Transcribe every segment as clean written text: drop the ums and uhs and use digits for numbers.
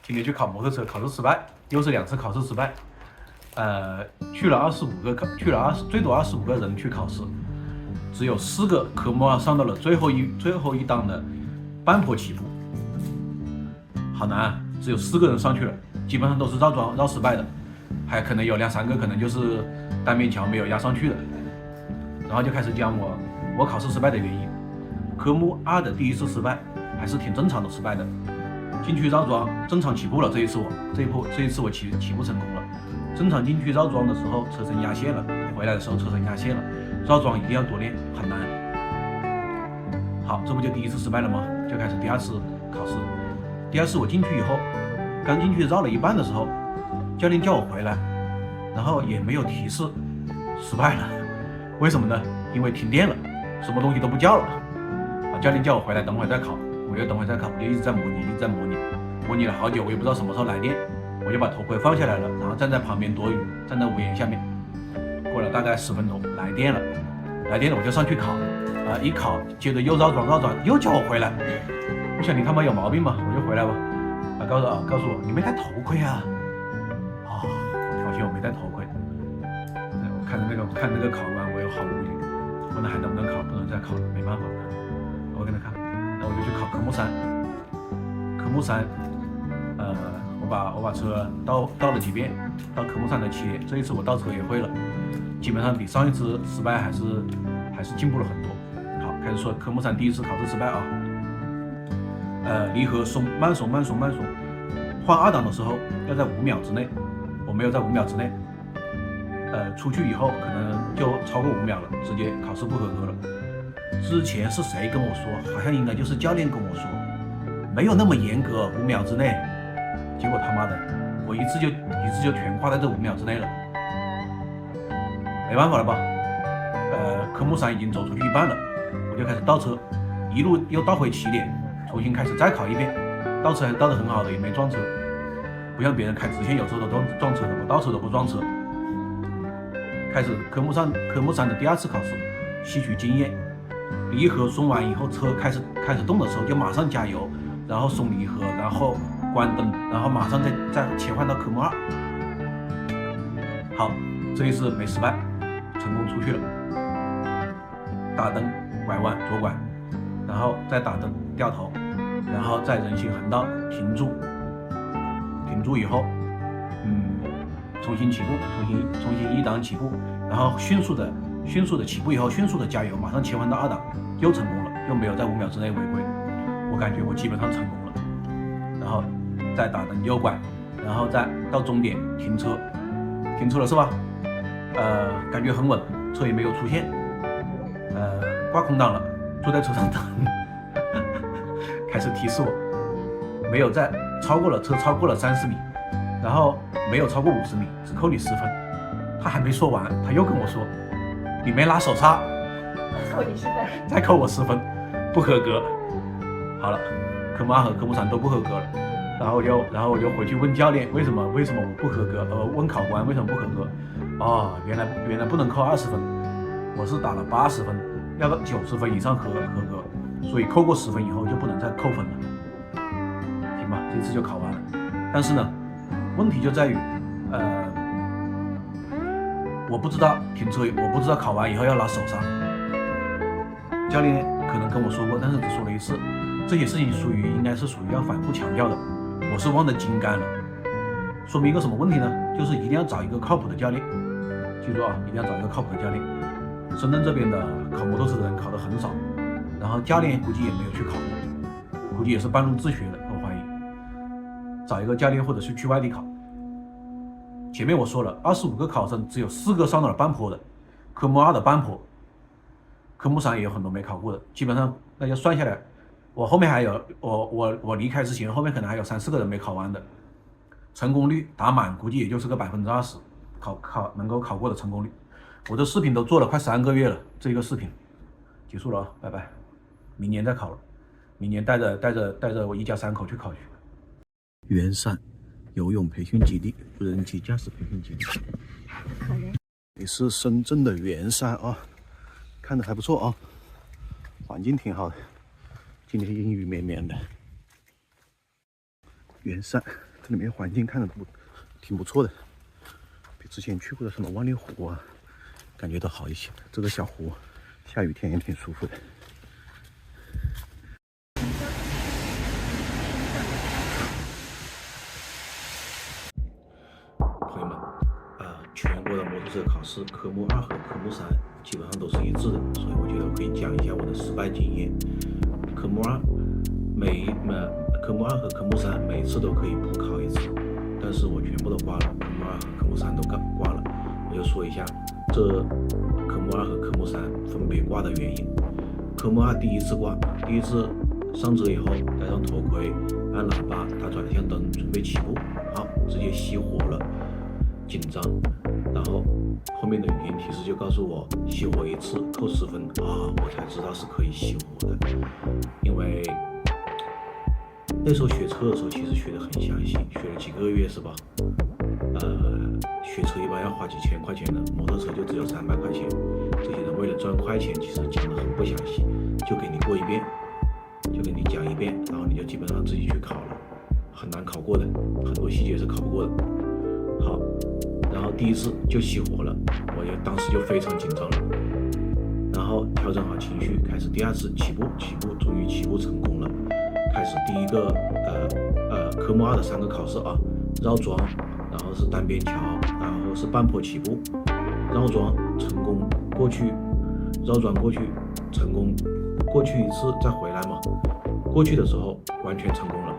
今年去考摩托车，考试失败，又是2次考试失败。去了最多25个人去考试，只有4个科目2上到了最后一档的半坡起步，好难啊！只有4个人上去了，基本上都是绕桩绕失败的，还可能有2-3个可能就是单面桥没有压上去的。然后就开始讲我考试失败的原因。科目2的第1次失败还是挺正常的失败的，进去绕桩正常起步了，这一次我起步成功了。正常进去绕桩的时候车身压线了，回来的时候车身压线了，绕桩一定要多练，很难。好，这不就第1次失败了吗？就开始第2次考试。第2次我进去以后，刚进去绕了一半的时候，教练叫我回来，然后也没有提示失败了。为什么呢？因为停电了，什么东西都不叫了。教练叫我回来，等会再考，我就等会再考，我就一直在模拟，模拟了好久，我也不知道什么时候来电，我就把头盔放下来了，然后站在旁边躲雨，站在屋檐下面。过了大概10分钟，来电了我就上去考，一考接着又绕桩，又叫我回来。我想你他妈有毛病吗？我就回来吧。告诉我你没戴头盔啊！我调戏我没戴头盔。我看那个考官，我又好无语。问他还能不能考？不能再考了，没办法。我跟他看，那我就去考科目3。科目3，我把车倒了几遍，到科目3的起点。这一次我倒车也会了，基本上比上一次失败还是进步了很多。好，开始说科目3第1次考试失败啊。离合慢松，换2档的时候要在5秒之内，我没有在5秒之内。出去以后可能就超过5秒了，直接考试不合格了。之前是谁跟我说？好像应该就是教练跟我说，没有那么严格，5秒之内。结果他妈的，我一次就全挂在这5秒之内了，没办法了吧？科目3已经走出去一半了，我就开始倒车，一路又倒回起点，重新开始再考一遍。倒车还是倒得很好的，也没撞车，不像别人开直线有时候都撞车的，我倒车都不撞车。开始科目3的第2次考试，吸取经验。离合松完以后，车开始动的时候就马上加油，然后松离合，然后关灯，然后马上再切换到科目2。好，这一次没失败，成功出去了。打灯拐弯左拐，然后再打灯掉头，然后再人行横道停住以后，重新起步，重新1档起步，然后迅速的起步以后，迅速的加油，马上切换到2档，又成功了，又没有在5秒之内违规。我感觉我基本上成功了。然后再打灯右拐，然后再到终点停车了是吧？感觉很稳，车也没有出现。挂空档了，坐在车上等，开始提示我，没有在超过了30米，然后没有超过50米，只扣你10分。他还没说完，他又跟我说，你没拉手刹，扣你10分，再扣我10分，不合格。好了，科目2和科目3都不合格了。然后我就回去问教练，为什么我不合格？问考官为什么不合格？原来不能扣20分，我是打了80分，要个90分以上合格，所以扣过10分以后就不能再扣分了。行吧，这次就考完了。但是呢，问题就在于，我不知道停车，我不知道考完以后要拿手刹。教练可能跟我说过，但是只说了1次。这些事情应该是属于要反复强调的，我是忘得精干了。说明一个什么问题呢？就是一定要找一个靠谱的教练。记住啊，一定要找一个靠谱的教练。深圳这边的考摩托车的人考得很少，然后教练估计也没有去考过，估计也是半路自学的，我怀疑。找一个教练或者是去外地考。前面我说了，25个考生只有4个上到了半坡的，科目2的半坡，科目3也有很多没考过的，基本上那就算下来，我后面还有我离开之前，后面可能还有3-4个人没考完的，成功率打满估计也就是个20%，能够考过的成功率。我这视频都做了快3个月了，这一个视频结束了啊，拜拜，明年再考了，明年带着我一家3口去考去。圆山游泳培训基地，无人机驾驶培训基地。也是深圳的圆山啊，看着还不错啊，环境挺好的。今天阴雨绵绵的。圆山这里面环境看着挺不错的，比之前去过的什么万里湖啊，感觉都好一些。这个小湖，下雨天也挺舒服的。朋友们，全国的摩托车考试科目2和科目3基本上都是一致的，所以我觉得我可以讲一下我的失败经验。科目2和科目3每次都可以补考一次，但是我全部都挂了，科目2和科目3都挂了。我就说一下这科目2和科目3分别挂的原因。科目2第一次挂，第一次上车以后戴上头盔，按喇叭，打转向灯，准备起步，好，直接熄火了，紧张。然后后面的语音提示就告诉我熄火一次扣10分啊，我才知道是可以熄火的。因为那时候学车的时候其实学得很详细，学了几个月是吧？学车一般要花几千块钱的，摩托车就只有300块钱。这些人为了赚快钱，其实讲得很不详细，就给你过一遍，就给你讲一遍，然后你就基本上自己去考了，很难考过的，很多细节是考不过的。好，然后第一次就熄火了，我当时就非常紧张了。然后调整好情绪，开始第2次起步，终于起步成功了。开始第一个科目2的3个考试啊，绕桩，然后是单边桥，然后是半坡起步，绕桩成功过去，绕桩过去成功过去一次再回来嘛。过去的时候完全成功了，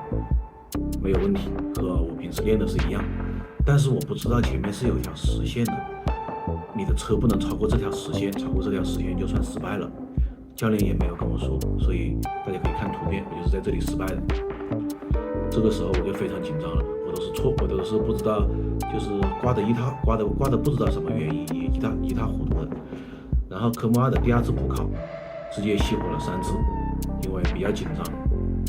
没有问题，和我平时练的是一样。但是我不知道前面是有一条实线的，你的车不能超过这条实线，超过这条实线就算失败了。教练也没有跟我说，所以大家可以看图片，我就是在这里失败的。这个时候我就非常紧张了，我都是不知道，就是挂的不知道什么原因，也一塌糊涂的。然后科目2的第2次补考，直接熄火了3次，因为比较紧张，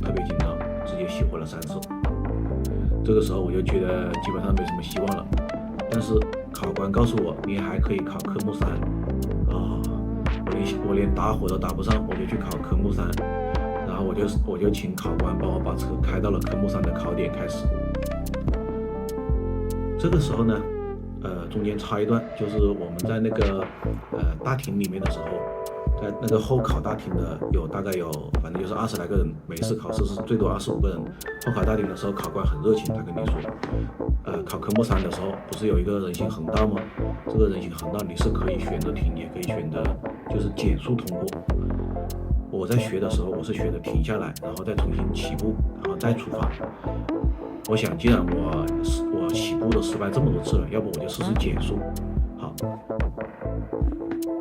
特别紧张，直接熄火了3次。这个时候我就觉得基本上没什么希望了，但是考官告诉我你还可以考科目3啊，我连打火都打不上，我就去考科目3，然后我就请考官帮我把车开到了科目3的考点开始。这个时候呢，中间插一段，就是我们在那个大厅里面的时候，在那个候考大厅的大概有反正就是20来个人，每次考试是最多25个人。候考大厅的时候，考官很热情，他跟你说，考科目3的时候不是有一个人行横道吗？这个人行横道你是可以选择停，也可以选择就是减速通过。我在学的时候，我是选择停下来，然后再重新起步，然后再出发。我想，既然我起步都失败这么多次了，要不我就试试减速。好，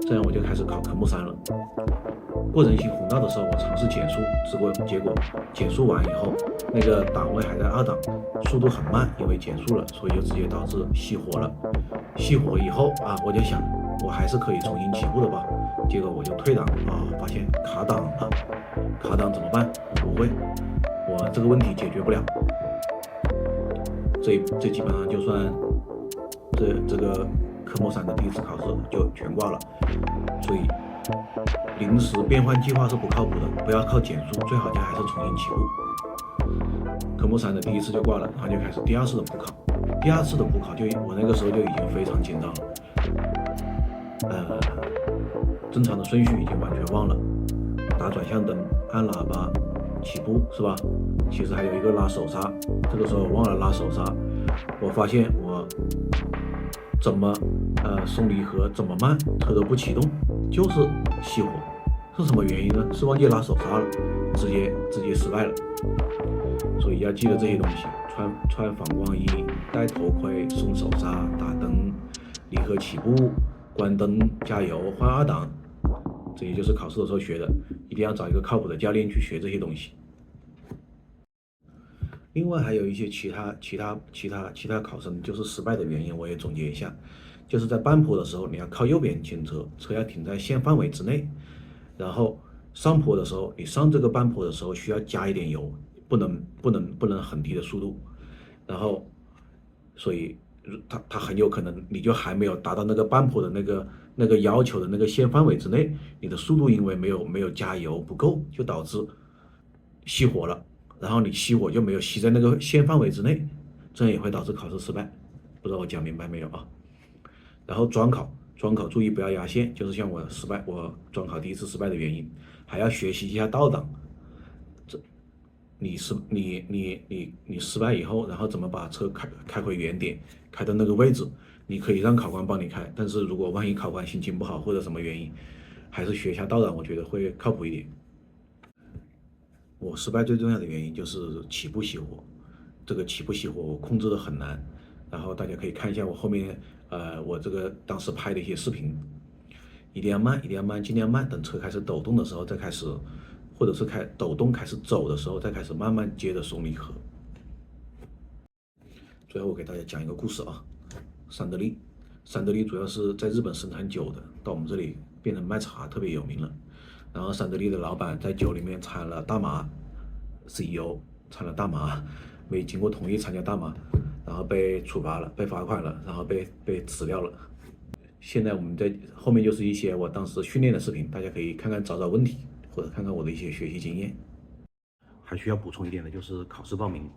这样我就开始考科目3了。过人行横道的时候，我尝试减速，结果减速完以后，那个档位还在2档，速度很慢，因为减速了，所以就直接导致熄火了。熄火以后啊，我就想，我还是可以重新起步的吧。结果我就退档啊，发现卡档了，卡档怎么办？不会，我这个问题解决不了。这基本上就算这个科目3的第1次考试就全挂了。所以临时变换计划是不靠谱的，不要靠减速，最好就还是重新起步。科目3的第1次就挂了，然后就开始第2次的补考。第2次的补考我那个时候就已经非常紧张了，正常的顺序已经完全忘了，打转向灯，按喇叭，起步是吧？其实还有一个拉手刹，这个时候忘了拉手刹，我发现我怎么松离合怎么慢，车都不启动，就是熄火，是什么原因呢？是忘记拉手刹了，直接失败了。所以要记得这些东西，穿反光衣，戴头盔，松手刹，打灯，离合起步，关灯，加油，换2档，这些就是考试的时候学的，一定要找一个靠谱的教练去学这些东西。另外还有一些其他考生就是失败的原因，我也总结一下，就是在半坡的时候你要靠右边牵车，车要停在线范围之内，然后上坡的时候，你上这个半坡的时候需要加一点油，不能很低的速度，然后所以它很有可能你就还没有达到那个半坡的那个要求的那个线范围之内，你的速度因为没有加油不够，就导致熄火了。然后你熄火就没有熄在那个线范围之内，这样也会导致考试失败。不知道我讲明白没有啊？然后专考注意不要压线，就是像我专考第一次失败的原因，还要学习一下倒档。你失败以后，然后怎么把车开回原点，开到那个位置，你可以让考官帮你开，但是如果万一考官心情不好或者什么原因，还是学一下倒档，我觉得会靠谱一点。我失败最重要的原因就是起步熄火，这个起步熄火我控制的很难，然后大家可以看一下我后面我这个当时拍的一些视频，一定要慢，尽量慢，等车开始抖动的时候再开始，或者是抖动开始走的时候再开始慢慢接着松离合。最后我给大家讲一个故事啊，三得利主要是在日本生产酒的，到我们这里变成卖茶特别有名了。然后三得利的老板在酒里面掺了大麻 ，CEO 掺了大麻，没经过同意参加大麻，然后被处罚了，被罚款了，然后被辞掉了。现在我们在后面就是一些我当时训练的视频，大家可以看看找问题，或者看看我的一些学习经验。还需要补充一点的就是考试报名，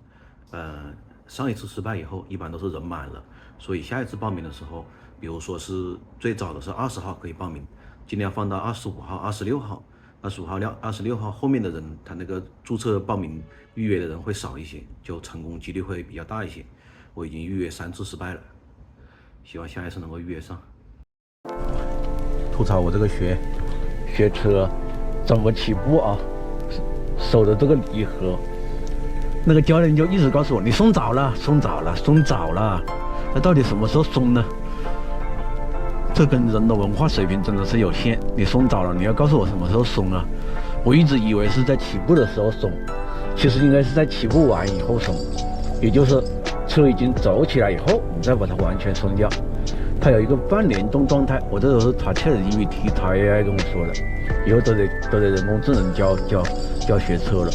上一次失败以后，一般都是人满了，所以下一次报名的时候，比如说是最早的是20号可以报名，尽量放到25号、26号。25号、26号后面的人，他那个注册报名预约的人会少一些，就成功几率会比较大一些。我已经预约3次失败了，希望下一次能够预约上。吐槽我这个学车怎么起步啊？手的这个离合，那个教练就一直告诉我，你松早了，那到底什么时候松呢？这跟人的文化水平真的是有限。你松早了，你要告诉我什么时候松啊？我一直以为是在起步的时候松，其实应该是在起步完以后松，也就是车已经走起来以后，你再把它完全松掉。它有一个半联动状态，我这都是他 ChatGPT 他 AI 跟我说的，以后都得人工智能教学车了。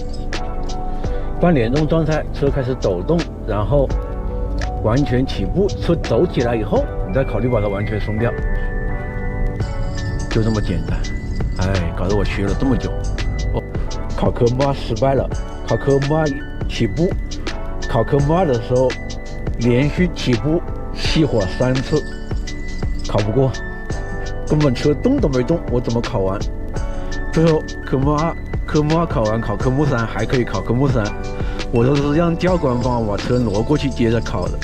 半联动状态，车开始抖动，然后完全起步，车走起来以后，你再考虑把它完全松掉，就这么简单。哎，搞得我学了这么久，考科目2失败了，考科目2起步，考科目2的时候连续起步熄火3次，考不过，根本车动都没动，我怎么考完？最后科目2考完，考科目3还可以考科目3，我都是让教官帮我把车挪过去接着考的。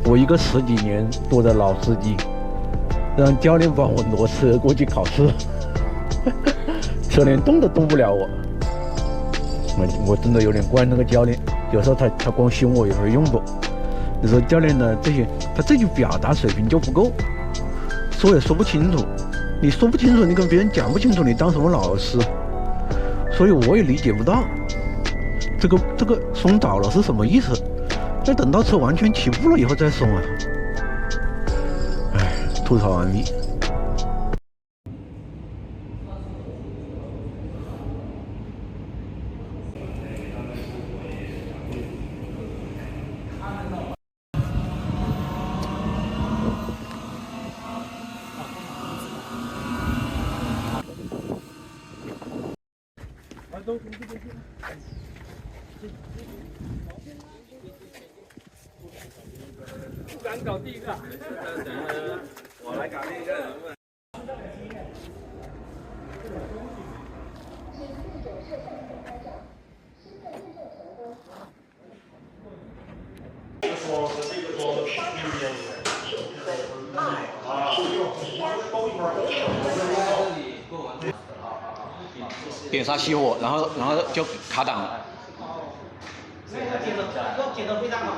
我一个10几年多的老司机，让教练帮我挪车过去考试，车连动都动不了我。我真的有点怪那个教练，有时候他光凶我也没用过。你说教练呢，他这句表达水平就不够，说也说不清楚，你说不清楚，你跟别人讲不清楚，你当什么老师？所以我也理解不到这个松早了是什么意思。要等到车完全起步了以后再松啊！哎，吐槽完毕。不敢搞第一个，我来搞第一个。点刹熄火，然后就卡档了。要剪得非常好，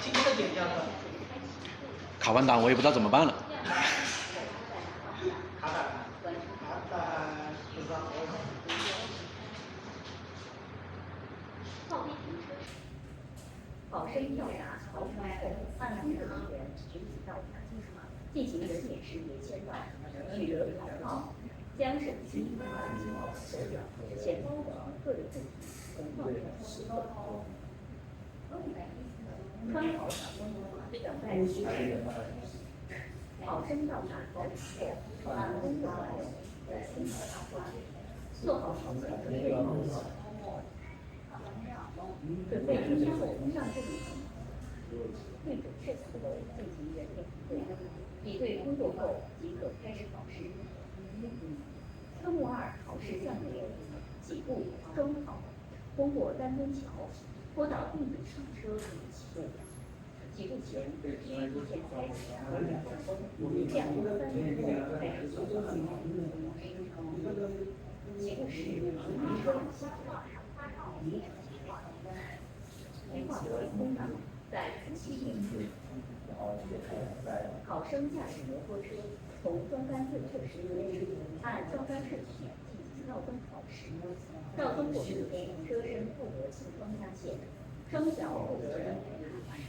轻轻的剪掉的。卡完档我也不知道怎么办了。卡档不知道。考生调查考场后，按3个人员群体调查进行人脸识别签到，取得考号，将手机、耳机、手表、钱包等个人物品存放在时刻中。穿考场等待实施。考生到场后，按工作人员在现场查看，做好考前准备工作。准备听后上阵旅行，对准摄像头进行人脸比对，比对通过后即可开始考试。科目2考试项目有：起步、中考，通过丹东桥，坡道并轨上车起步。起步前需提前开启左转向灯，2分3秒后开始左转。起步时，停车熄火，离场即可。规划为空档，在初期练习。考生驾驶摩托车从桩杆最侧驶位，按桩杆顺序进行绕灯考试。绕灯过程中，车身不得进方向线，双脚不得离开踏板。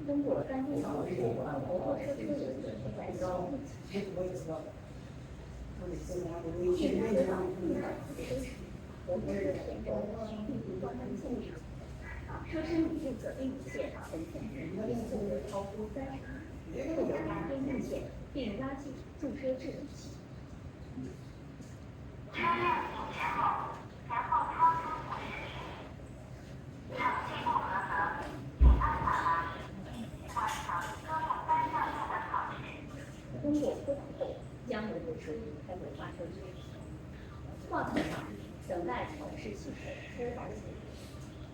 通过丹东考试，摩托车车轮在高不起势。进入车道并道行车时，摩托车前轴需并入桩杆线上。车身与右侧边境线呈现并不得超出30米，不得离边境线，并拉起驻车制动器。车辆进前后，然后超出50米。场地不合格，请按下完成车辆单向线的考试。通过坡道后，将摩托车移开为划车区。划分场等待考试系统播报结果。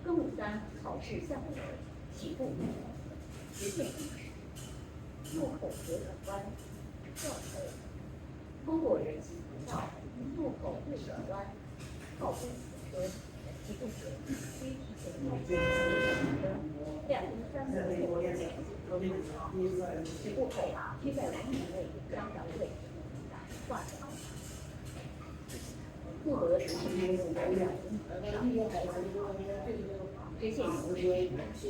科目3考试项目有：起步、直线行驶、路口左转弯、绕头。通过人行横道、路口右转弯、靠边停车。起步前需提前开启左转灯，2分3秒后开始走灯。起步后需在5米内将档位画上。不得实行2分以上。直线行驶，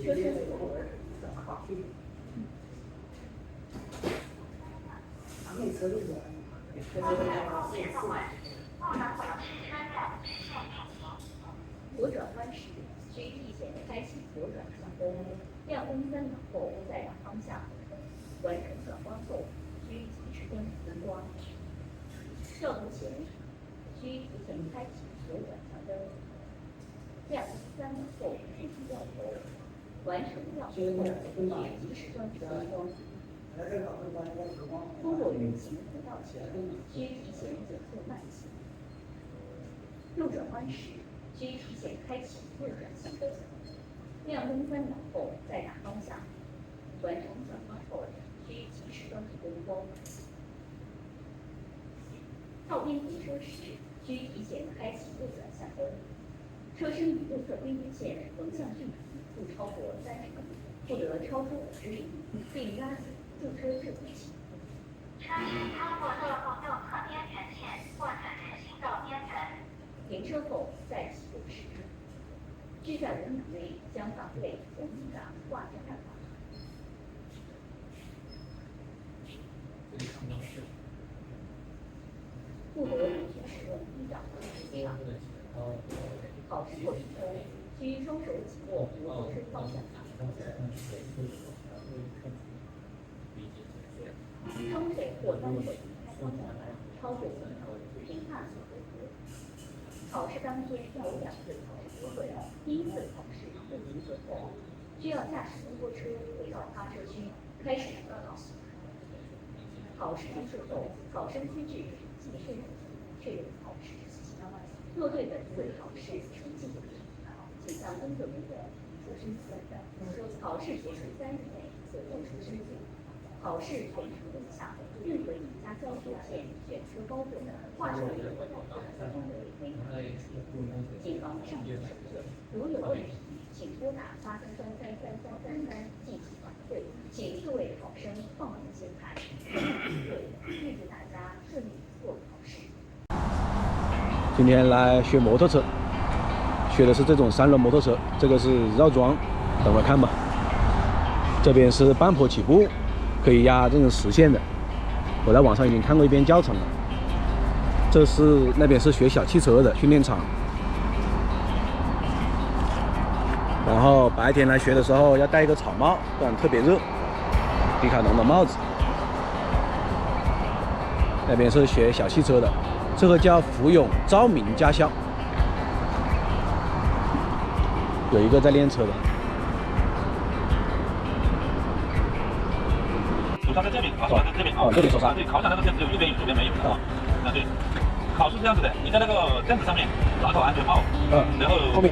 车身不得转靠。左转弯时需提前开启左转向灯，2分3秒后再打方向。完成转弯后需及时关闭灯光。绕头前需提前开启左转向灯，2分3秒后进行绕头。完成绕头后需及时关闭灯光。通过人行横道前需提前减速慢行。右转弯时需提前开启右转向灯，2分3秒后再打方向。完成转弯后需及时关闭灯光。靠边停车时需提前开启右转向灯，车身与右侧边境线横向距离不超过30米，不得超出50米，并拉紧驻车制动器。车身超过道路右侧边缘线或者人行道边缘。停车后再起步时，需在5米内将档位从上挂上站岗。不得连续使用低档机场。考试过程中需双手紧握摩托车方向盘。双手或单手离开方向盘超过5秒，评判所合格。考试当天要有2次考试机会，第一次考试不及格后，需要驾驶摩托车回到发车区开始转考。考试结束后，考生需至记分确认考试日期。若对本次考试成绩不理，请向工作人员提出申诉。考试结束3日内可做出申诉。考试全程录像，任何以加交路线选车高度、画出有关道路交通的违规考试。谨防上级审核，如有问题，请拨打83333333进行反馈。请各位考生放平心态，预祝大家顺利过考试。今天来学摩托车，学的是这种3轮摩托车，这个是绕桩，等会看吧。这边是半坡起步，可以压这种实线的。我在网上已经看过一遍教程了。这是那边是学小汽车的训练场。然后白天来学的时候要戴一个草帽，不然特别热。迪卡侬的帽子。那边是学小汽车的，这个叫福永昭明驾校，有一个在练车的。手刹在这边，手刹在这边啊，这里手刹。对，考场那个就只有右边有，左边没有啊。那对。考试是这样子的，你在那个凳子上面拿好安全帽，然后后面，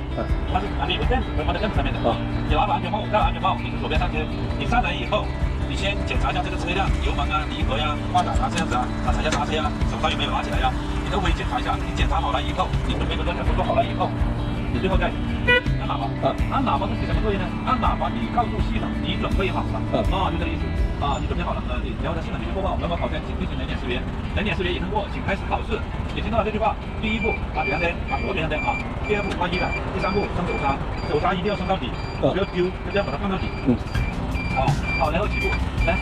它是旁边有个凳子，会放在凳子上面的啊。你拿好安全帽，戴好安全帽，你是左边上车，你上来以后，你先检查一下这个车辆油门啊、离合呀、挂档啊这样子啊，踩一下刹车呀，手刹有没有拿起来呀，你都可以检查一下。你检查好了以后，你准备个动作做好了以后，你最后再按喇叭，按喇叭是给什么作用呢？按喇叭你告诉系统你准备好了，就这个意思啊，你准备好了，对，然后在系统里面播报，本考生请进行人脸识别，人脸识别已通过，请开始考试。你听到了这句话，第一步打远灯，打左边灯啊，第二步关一的，第三步升手刹，手刹一定要升到底，不要丢，就这样把它放到底。好，然后起步，来，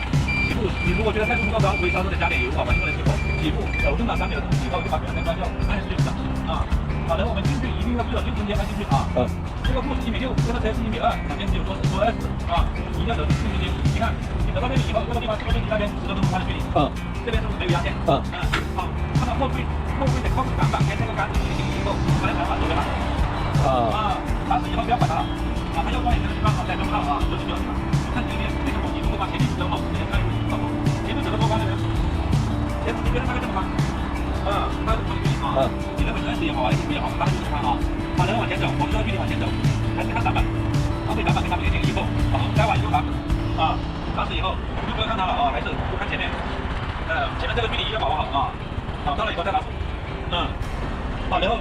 起步，你如果觉得态度不够高，可以稍微的加点油，把这个人起步，起步，手动了3秒钟以后就把远灯关掉，按下去就行了啊。好，然后我们进去一定要记得就中间开进去啊。这个步是1.6米，这个车是1.2米，两边只有说20啊，一定要走进中间。你看，你走到这里以后，这个地方是不是离那边10多分钟的距离？这边是不是没有压线？好，看到后背的靠杆板，跟这个杆子进行以后，把那杆板左边拿。拿死以后不要管它了，它要关也这个地方再弄不到啊，就是不要管。看前面，没什么，你如果把前面走好，前面开走好，前面走的多宽的人，前面你觉得大概这么宽？它是距离啊，你认为20也好，20也好，大概就是宽啊。好，然后往前走，我们这个距离往前走，还是看挡板，把这挡板跟它们连接以后，摘完以后打死以后就不要看它了啊，还是就看前面，前面这个距离一定要把握好啊。好，到了以后再打死，好，然后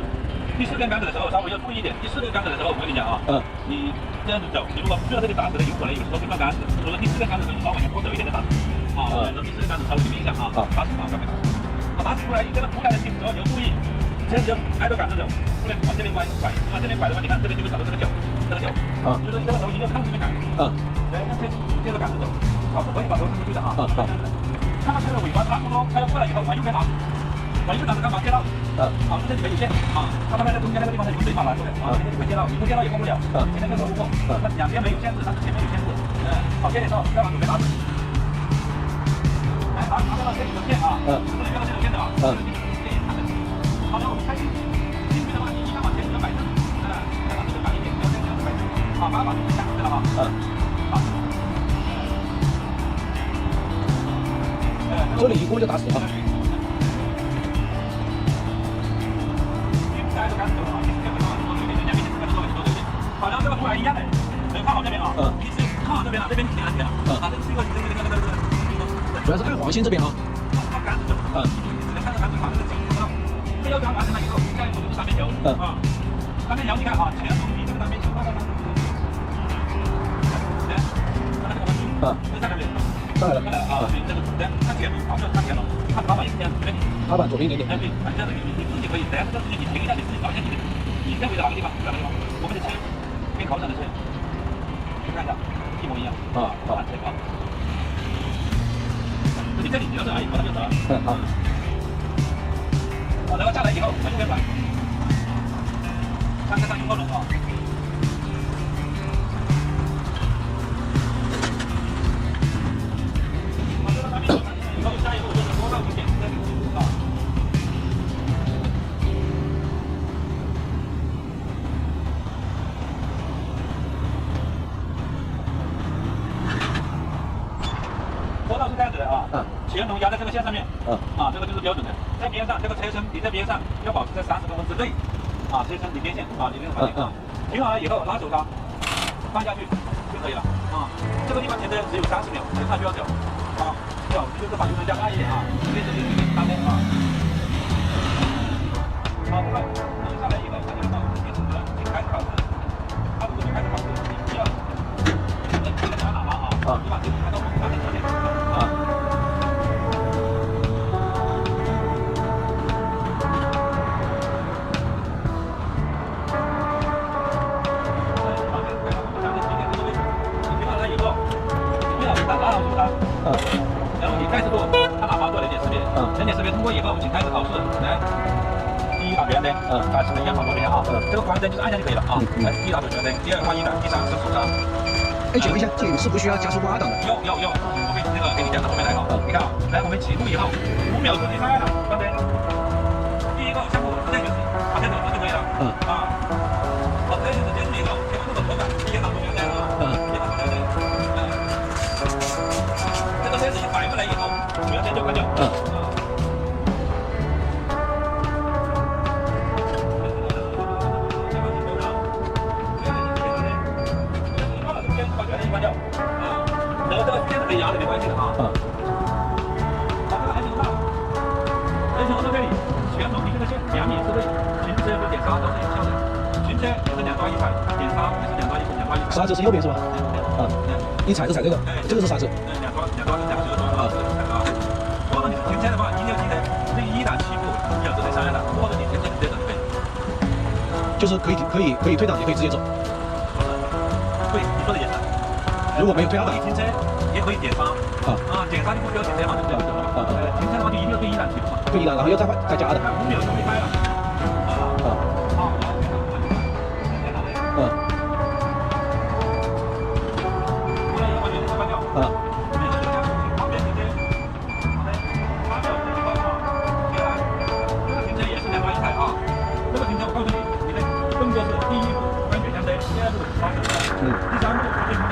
第4根杆子的时候稍微要注意一点，第4根杆子的时候我跟你讲啊，你这样子走，你如果不知道这里打死了，有可能有时候会断杆子，除了第4根杆子的时候，你稍微往前拖走一点的打死，然后第4根杆子稍微注意一下打死马上没打死。打死出来，这个出来的时候你要注意，这样子挨着杆子走，不能往这边拐，往这边拐的话，你看这边就会找到这个角，就是这个头一定要看这边杆子，然后接着杆子走，不可以把头伸出去的啊，看到这个尾巴差不多快要过来以后，往右边打，往右边打是干嘛？接到，这里面有线它在中间那个地方它有个水马拦住的这边就会接到，你不接到也过不了，前面这个路过，它两边没有限制，但是前面有限制，好，接点到，再往左边打死。拿到了这里的线不能用到这种线的好，然后我们开进去的话，你一样往前摆正，再把这个摆一点，不要这样摆正，把它就下去了这里一过就打死了。好，然后这个出来一样的，看好这边你只有看好这边了，这边挺安全这个是一个主要是看黄线这边它杆子走，只能看到杆子把这个角度到，这要杆完成了以后，下一步就是单边球单边球你看前后比这个单边球大概看到没有？上来了，这个看前面，看前了，看踏板也是这样子，对，踏板左边一点点，对，这样子你自己可以，等下这个时间你停一下，你自己找一下你认为的哪个地方，哪个地方，我们的车跟考场的车，去看一下，一模一样完全你这里只要是而已，把它就走了。然后下来以后往右边拐，看上用后轮以后下一步就是多到5点这里坡道是这样子的前轮压在这个线上面，这个就是标准的。在边上，这个车身你在边上要保持在30公分之内，车身离边线离这个环境停好了以后拉手刹，放下去就可以了这个地方前车只有30秒，车上就要走走，就是把油门加大一点这边3分好，不快，停下来以后，它就到电池了，开始考试，它如果就开始考试，你需要这个小喇叭你把这个开到5点之前然后你开始做，看喇叭做人脸识别，人脸识别通过以后，请开始考试。来，第一把圆灯，把时间放左边这个关灯就是按下就可以了啊。来，第一档是全灯，第二换一档，第三是手刹。哎，请问一下，这里是不需要加速挂档的？要，我会那个给你讲到后面来啊。你看啊，来，我们起步以后5秒钟，第三档关灯，第一个项目直接就是把这个就可以了。啊，好，这就是结束以后，前面这个头杆一档都没有带啊。一档都没有带。这个车子一摆过来以后，主要灯就关掉。关掉啊，然后这个区间是可以压的，没关系的啊。把这个 H 道，H 道这里全程平行的线2米之内，行车和点刹都是有效的。行车也是2抓1踩，点刹也是2抓1踩。刹车是右边是吧？一踩是踩这个，这个是刹车。2抓2啊，这个是踩啊。如果你是停车的话，一定要记得这1档起步1秒之内上2档，或者你停车直接走就可以。就是可以退档，也可以直接走。对，你说的也是。如果没有退2档，停车也可以点刹点刹就不需要停车嘛，对不对？停车的话就一定要对1档起步嘛，退1档，然后要再加的。5秒就没开了。第三步就是离档，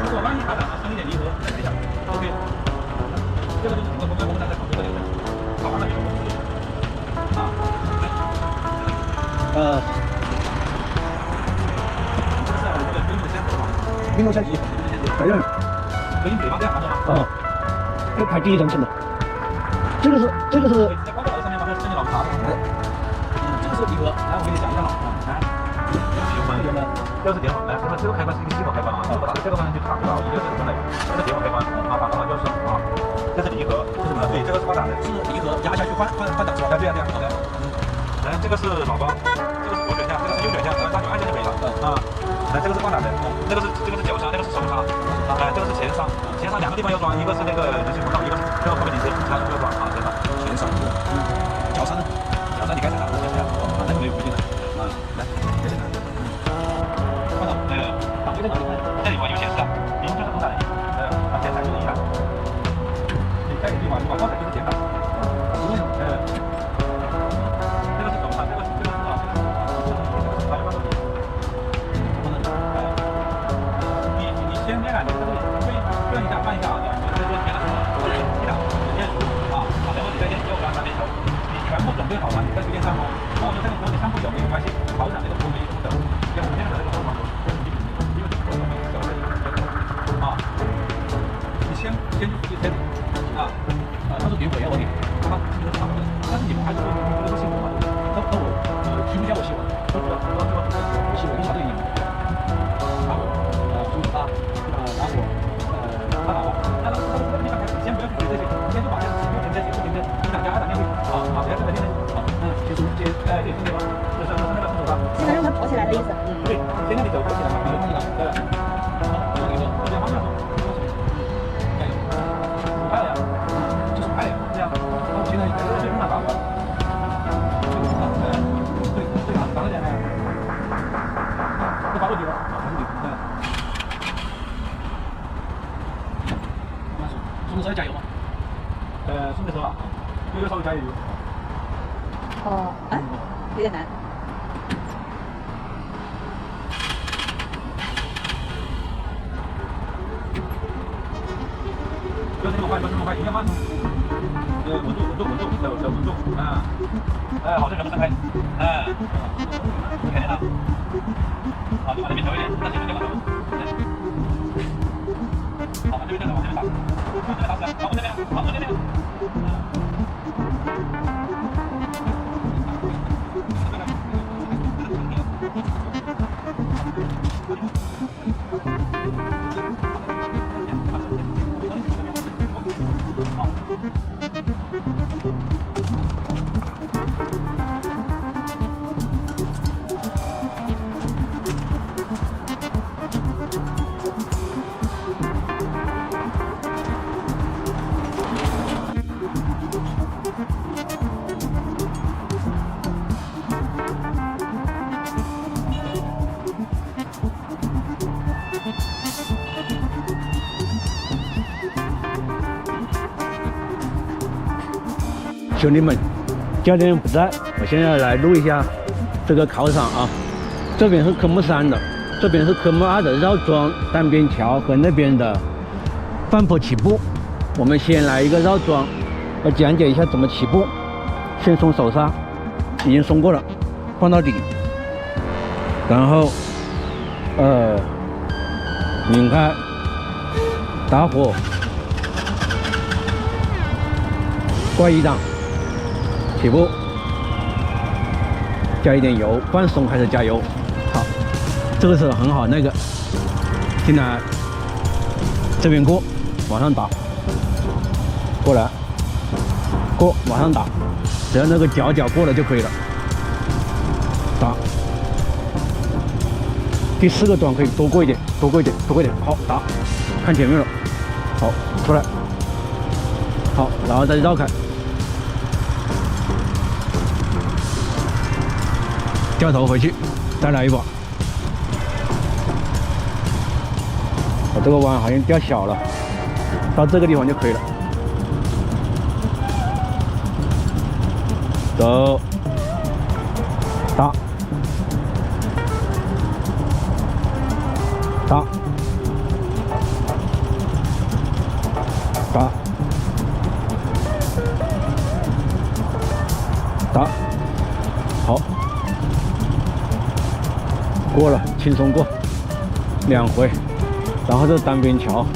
如果万一卡档了，升一点离合，再来一下 ，OK。这个就是整个风扇在跑这个流程，跑完了以后这个是我们的冰的箱子嘛，冰冻箱机，反正可以北方这样拿着嘛。这排第一针称的，这个是在关掉的上面嘛，是你老查的。这个是离合，来我给你讲一下了来。这是点火，来，这个开关是一个激活开关啊，如果打这个方向就打不到，一个是什么呢？这个点火开关打到就是这是离合，这是什么？对，这个是换挡的，是离合压下去换挡是吧？对呀，OK。来，这个是老光，这个是左选项，这个是右选项，然后它就按下就可以了来，这个是换挡的，这个是脚刹，这个是手刹，这个是前刹，前刹2个地方要装，一个是那个人行横道，一个是这个后面停车，其他都不要装前刹。脚刹呢？脚刹你该踩哪？那个没有规定的来，这是哪？这里我有显示，您就是空挡的，前挡就是1档，你在你往后踩就是前挡，这个是手刹，这个是你先这样，你转一下换一下啊，你这边前挡1档，先然后你再先右转3边头，你全部准备好了，你再随便上坡，然后这个坡你上不久没有关系，好长这个坡没有走，像我们这样的这个坡嘛。先就直接开他说点火要我点，他这个是好的，但是你们还是说这个是熄火嘛？那我需不需要我熄火？不需要，我熄火，你把这个引打火注意打火他打吧，那这个地方开始先不要去学这些，先就把这个停车1档加2档电位不要这个电位对，对，这个就是那个手刹，现在让它跑起来的意思。对，先让你走起来嘛，比如这个这边方向。现在这个打火，对，打了点呢，这把手丢了，什么时候加油吗？什么时候啊？有的时候加油。有点难。不要这么快，一定要慢。稳住，手稳住好，这人不伸开，你看见了？就往那边走一点，那前面就往这边，往这边走，往这边打，往这边，往这边。兄弟们，教练不在，我现在来录一下这个考场啊。这边是科目3的，这边是科目2的绕桩、单边桥和那边的半坡起步。我们先来一个绕桩，我讲解一下怎么起步。先松手刹，已经松过了，放到底，然后拧开，打火，挂1档，起步，加一点油，半松还是加油？好，这个时候很好，那个进来，这边过，往上打，过来，过，往上打，只要那个角过了就可以了，打。第4个桩可以多过一点，多过一点，多过一点，好打，看前面了，好出来，好，然后再绕开，掉头回去，再来一把。我这个弯好像掉小了，到这个地方就可以了。走，打，打，打，打，好，过了，轻松过，2回，然后这单边桥，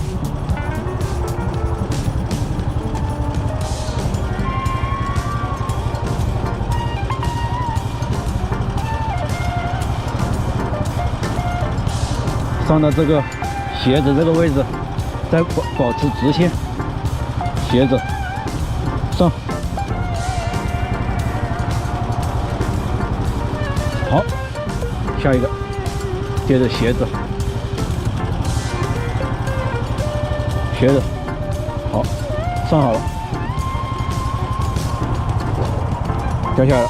上到这个鞋子这个位置，再保持直线，鞋子上，好，下一个，接着鞋子，鞋子，好，上好了，掉下来了，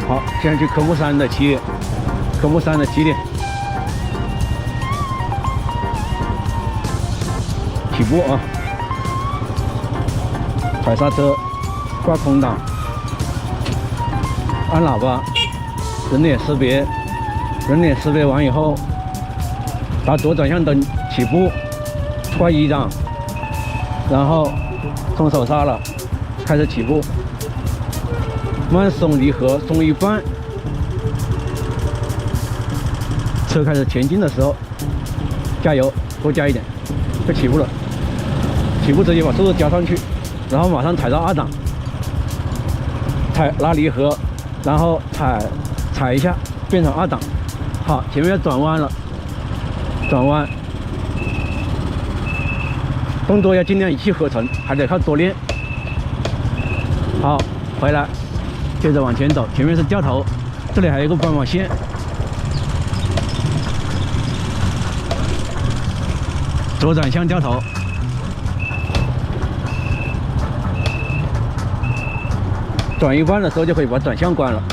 好，现在去科目3的起点，科目3的起点。起步啊！踩刹车，挂空档，按喇叭，人脸识别，人脸识别完以后，打左转向灯起步，挂1档，然后松手刹了，开始起步，慢松离合，松一半，车开始前进的时候，加油，多加一点，就起步了。起步直接把速度加上去，然后马上踩到2档，拉离合，然后踩一下变成2档。好，前面要转弯了，转弯，动作要尽量一气呵成，还得靠多练。好，回来，接着往前走，前面是掉头，这里还有一个斑马线，左转向掉头。转一半的时候就可以把转向关了，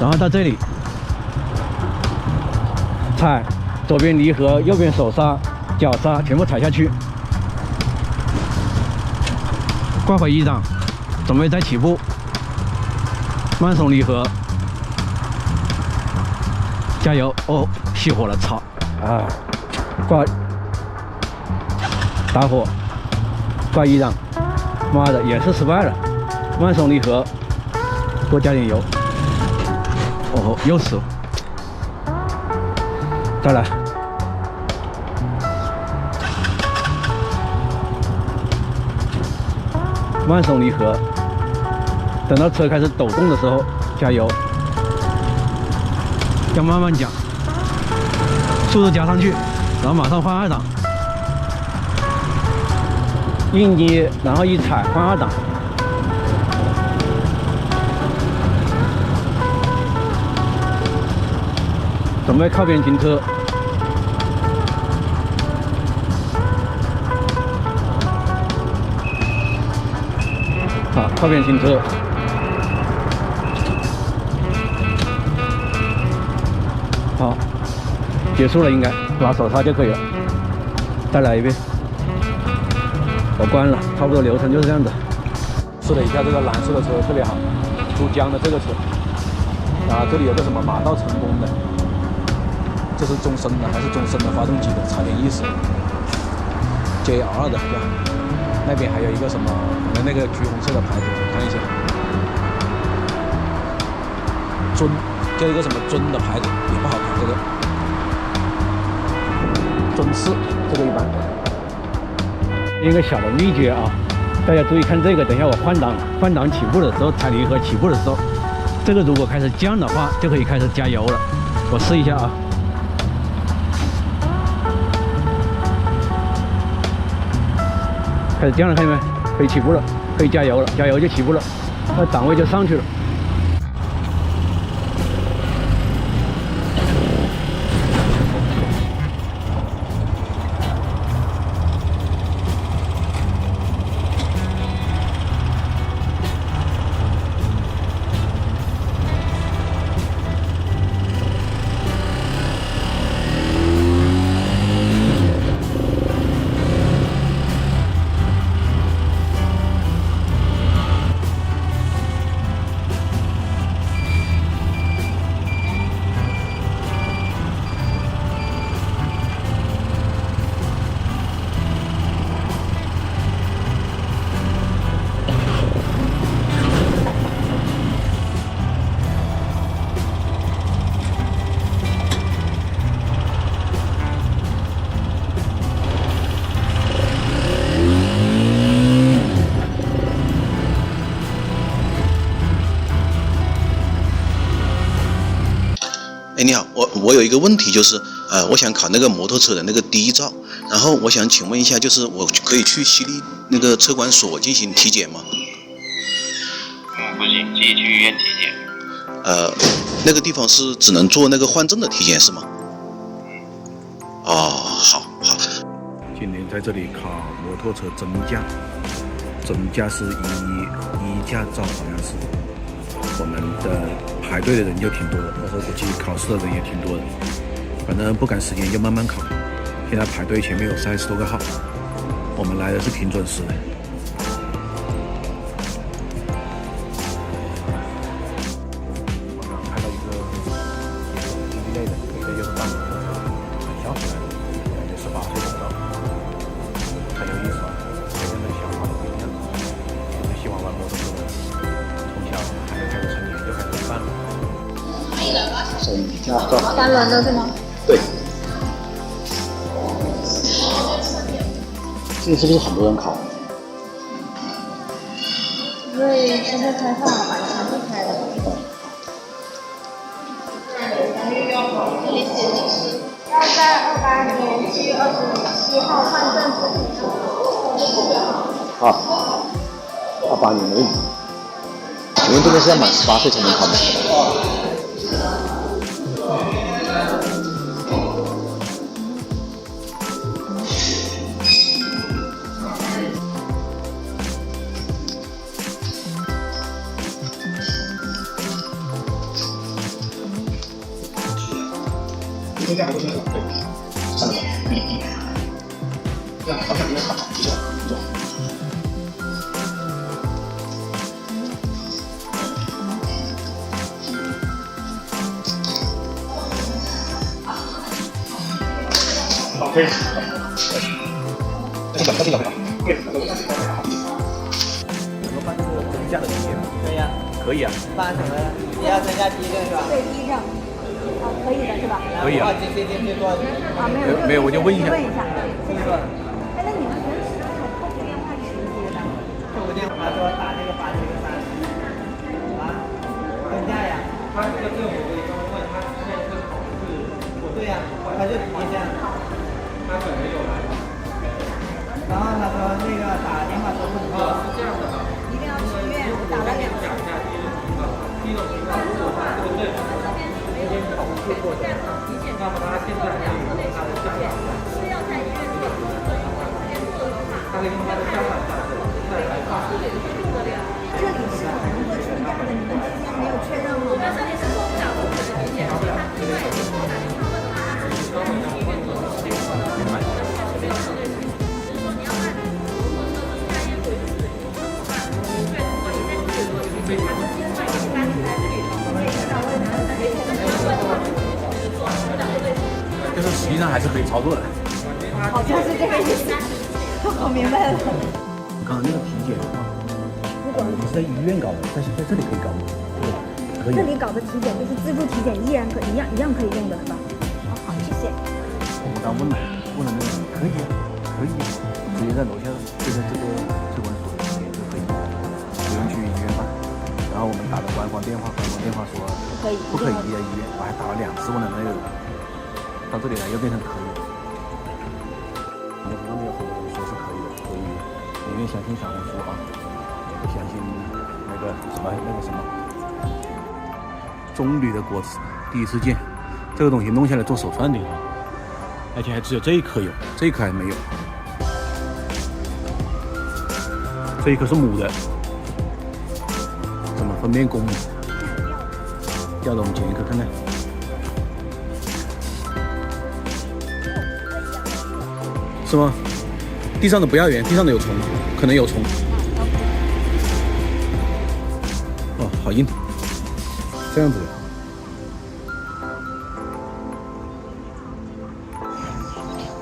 然后到这里踩左边离合，右边手刹、脚刹全部踩下去，挂回1档，准备再起步，慢松离合，加油！哦，熄火了，操！啊，挂打火，挂1档，妈的也是失败了。慢松离合，多加点油。哦，又死了。再来。慢松离合，等到车开始抖动的时候，加油。要慢慢讲，速度加上去，然后马上换2档。一捏，然后一踩换2档。准备靠边停车，好，靠边停车，好，结束了，应该拉手刹就可以了。再来一遍，我关了，差不多流程就是这样子。试了一下这个蓝色的车，特别好，珠江的这个车。啊，这里有个什么马到成功的，这是终身的还是终身的发动机的，差点意思。JR 的好像，那边还有一个什么，可能那个橘红色的牌子，看一下。尊，就一个什么尊的牌子也不好看，这个。尊4，这个一般。一个小的秘诀啊，大家注意看这个，等一下我换挡起步的时候，踩离合起步的时候。这个如果开始降的话，就可以开始加油了。我试一下啊，开始降了，看见没？可以起步了，可以加油了，加油就起步了，那档位就上去了。哎，你好，我有一个问题，就是我想考那个摩托车的那个第1照，然后我想请问一下，就是我可以去西丽那个车管所进行体检吗？不行，自己去医院体检。那个地方是只能做那个换证的体检是吗？哦，好。今年在这里考摩托车真驾，真驾是一驾照，好像是。我们的排队的人就挺多的，到时候估计考试的人也挺多的。反正不赶时间就慢慢考。现在排队前面有30多个号，我们来的是挺准时的。我刚看到一个一类的，有的就是当摩托车，很像出来的，感觉18岁不到，很有意思啊。每个人的想法都不一样，就是喜欢玩摩托车的，从小还没开始成年就开始办了。驾照3轮的是吗？对。这个是不是很多人考？因为现在开放了嘛，以前不开的。要在28年7月27号换证之前。好，28年没问题。你们这边是要满18岁才能考吗？这样不是对，3个，这样好像比较好，就这样，坐。好，可以。这个对。我办这个真驾的体检吗？对呀，可以啊。办什么？你要增加第1证是吧？对，1证。可以的是吧？可以啊。没有，我就问一下。谢谢。哎，那你们平时有客服电话直接的？客服电话说打那个8730啊，增加呀。他这个政府可以专门问他现在这个考试，对呀，他就提前，他本人有来。然后他说那个打电话说不能。是这样的啊。一定要去医院打了2次。讲一下第一种情况，第一种情况如果他这个证今天考试过的，那么他现在可以用他的驾照，他可以用他的驾照再来发。这里是可能会出价的，你们之间没有确认吗？我们这里是做不了的，可能理解。实际上还是可以操作的。好像是这个意思。我明白了。刚刚那个体检啊，我们是在医院搞的，但是在这里可以搞吗？可以。这里搞的体检就是自助体检，一样可以用的是吧？好，谢谢。我刚问了那个，可以，直接在楼下这个车管所里面就可以，不用去医院办。然后我们打了官方电话说可以，不可以在医院，我还打了2次问了那个人，到这里来又变成可以了。我们上面有很多人说是可以的，所以宁愿相信小红书啊，不相信那个什么棕榈的果子。第一次见这个东西，弄下来做手串的哈，而且还只有这一颗有，这一颗还没有，这一颗是母的，怎么分辨公母？要的我们捡一颗看看。是吗？地上的不要圆，地上的有虫，可能有虫。哦，好硬，这样子的。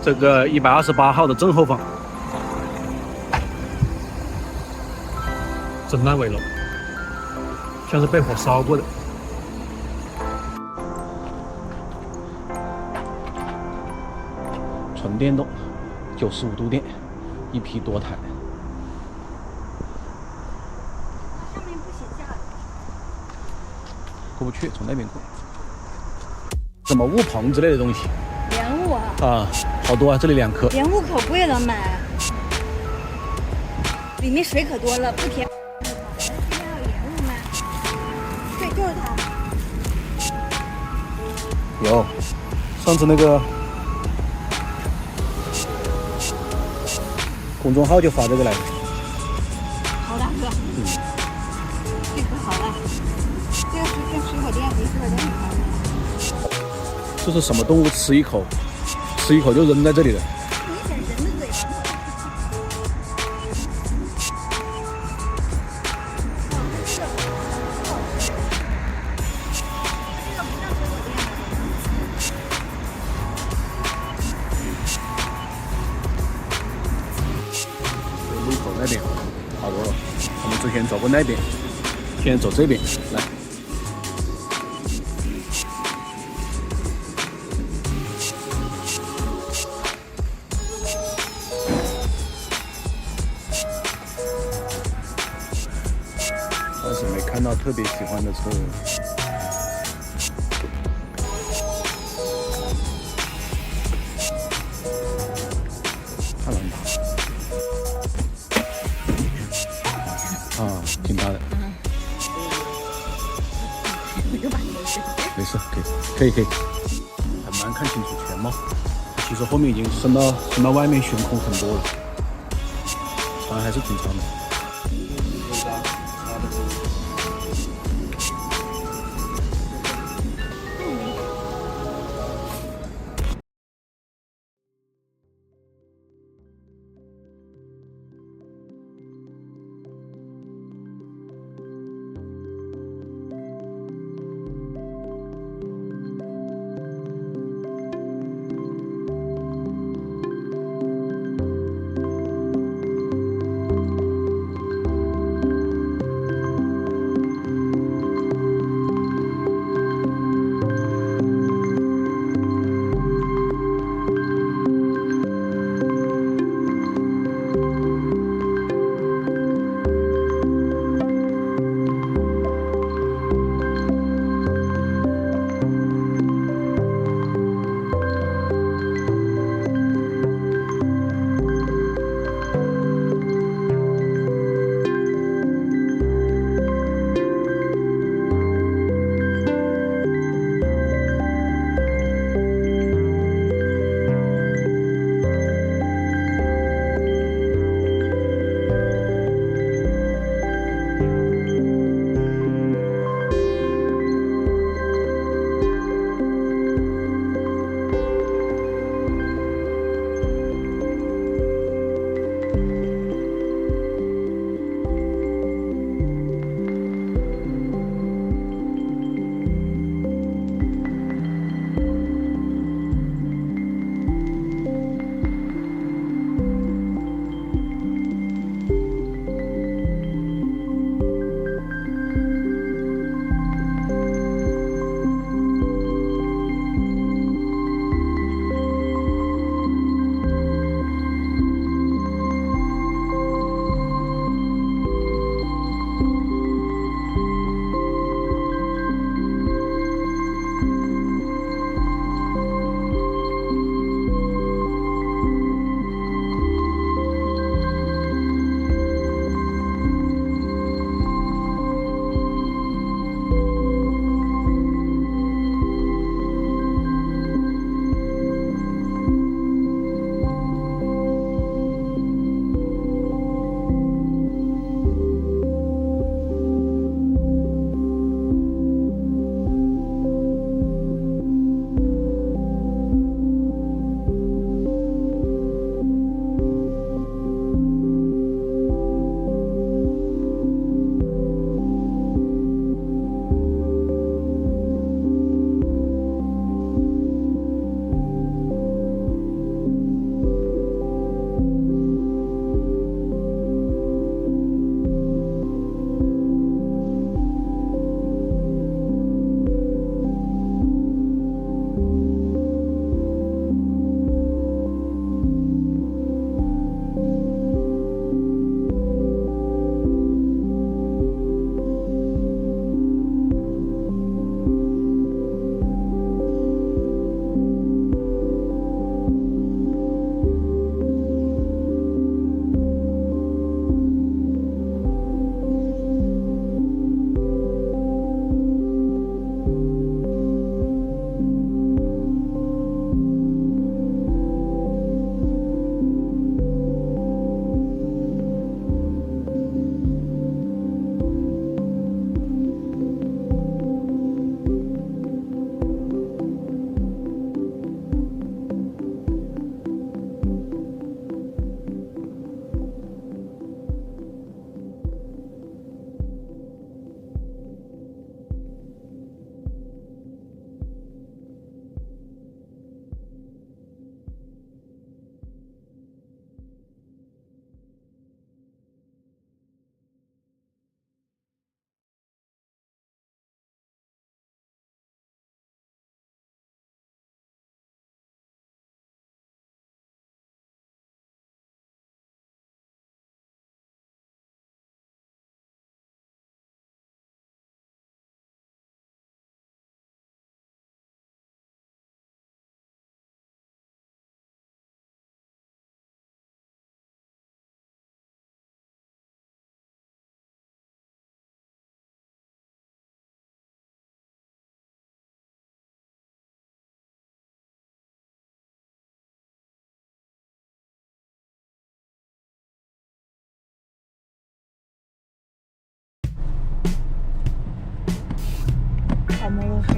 这个128号的正后方，真烂尾了，像是被火烧过的。纯电动，95度电，一匹多台。上面不写价格。过不去，从那边过。什么雾棚之类的东西？莲雾啊。啊，好多啊，这里2颗。莲雾可贵了买，里面水可多了，不甜。今天还有莲雾吗？对，就是它。有，上次那个公众号就发这个来的。好大个。这个好了，这个是跟水果店离水果店里买的。这是什么动物吃一口就扔在这里的？明显人的嘴巴。路口那边好多了，我们之前走过那边，现在走这边来。但是没看到特别喜欢的车。看了吗？啊，挺大的。没事，可以。很难看清楚全貌，其实后面已经伸到外面悬空很多了，长还是挺长的。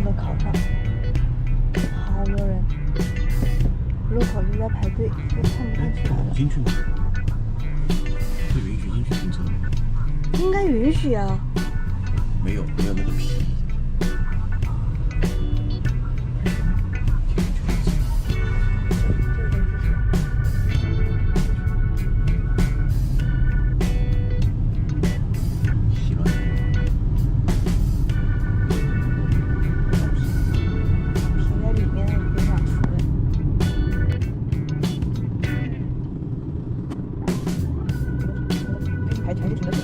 的考场，好多人，路口就在排队，都看不太出来了。进去吗？不允许进去停车。应该允许啊。没有那个皮。停在里面的别想出来。排全是停的车，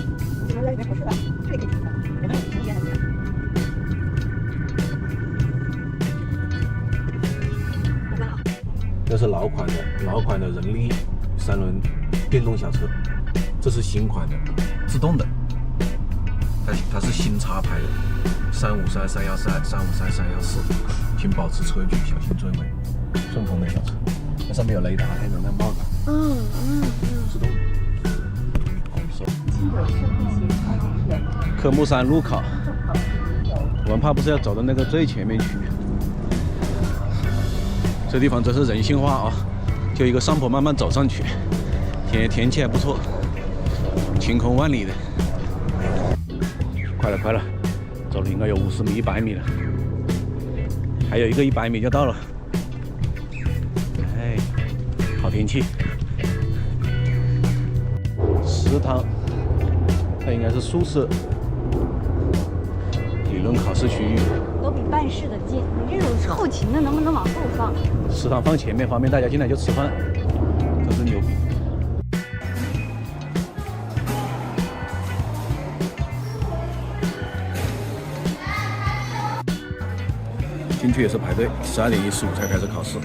你们在里面考试吧？这里可以停的，我们有停间的。这是老款的人力3轮电动小车，这是新款的，自动的，它是新插牌的，353、313、353、314，请保持车距，小心追尾。顺丰的小车，那上面有雷达，还有那帽子，自动的。科目3路考，我们怕不是要走到那个最前面去。这地方真是人性化啊！就一个上坡慢慢走上去，天气还不错，晴空万里的。快了，走了应该有50米、100米了，还有一个100米就到了。哎，好天气。食堂，那应该是宿舍。理论考试区域。都比办事的近，你这种后勤的能不能往后放？食堂放前面，方便大家进来就吃饭，真是牛逼。进去也是排队，12点15才开始考试。